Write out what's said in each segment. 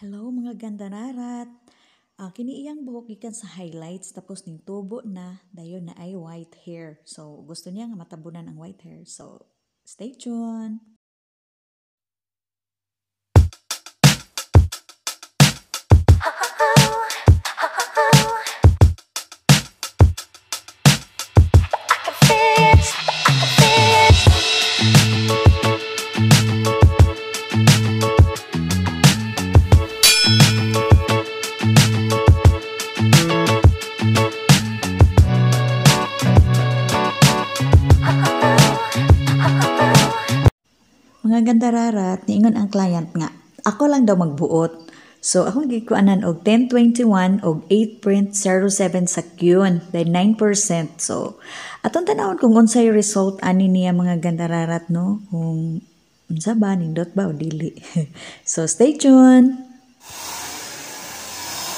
Hello mga gandanarat. Kini iyang buhok gikan sa highlights tapos ning tubo na dayon na ay white hair. So gusto niya nga matabunan ang white hair. So stay tuned. Mga gandararat, niingon ang client nga, ako lang daw magbuot. So, akong gikuanan og 1021 og 8.07 sa Qn, dahil 9%. So, atong tanawon kung unsay result ani niya mga gandararat, no? Kung unsa ba, nindot ba o dili. So, stay tuned!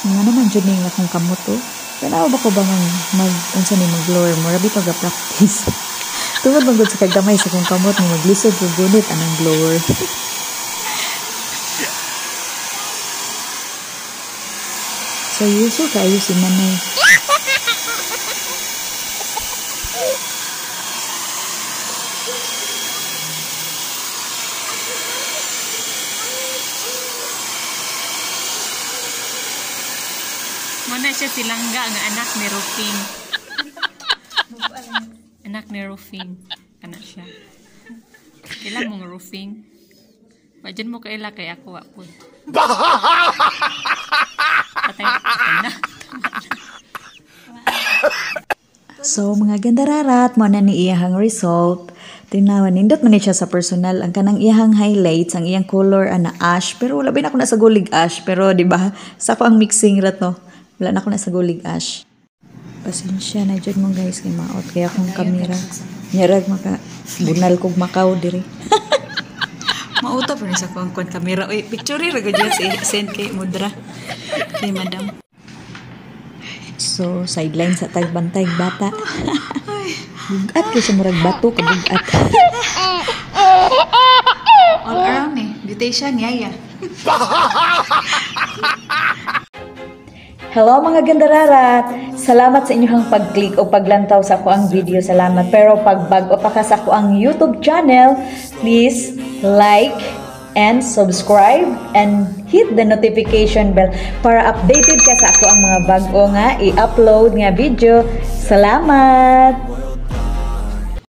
Nga naman dyan nga akong kamot, oh. Kanawa ba ko ba unsa ni mag-lower mo? Rabi pag practice. Tungod magod sa kagdamay sa kong kamot mo maglisod o gunit anang blower. So yuso kayo si Manay. Muna siya silangga ang anak ni Rufing. Anak ni Rufing. Kana siya. Kailan mong Rufing? Bajan mo kaila kay ako apod. Patay na. So mga gandararat mo na ni iyahang result. Tinawan nindot man siya sa personal ang kanang iyahang highlights, ang iyang color ana ash, pero wala ba na ako nasa gulig ash, pero di ba sa ko ang mixing rat no. Wala na ako nasa gulig ash. Pasensya na dyan mo guys kay maot kaya akong kamera nyarag maka bunal kog Macau diri. Mauta pa rin sa kong kamera. Uy, picture ra gud send kay Mudra kay madam. So sideline sa tagbantay bata. Bugat kay sa murag bato ka bugat. All around eh. Beautician yaya. Hello mga gandararat! Salamat sa inyong pag-click o paglantaw sa ako ang video. Salamat. Pero pag bago pa ka sa ako ang YouTube channel, please like and subscribe and hit the notification bell para updated ka sa ako ang mga bago nga i-upload nga video. Salamat!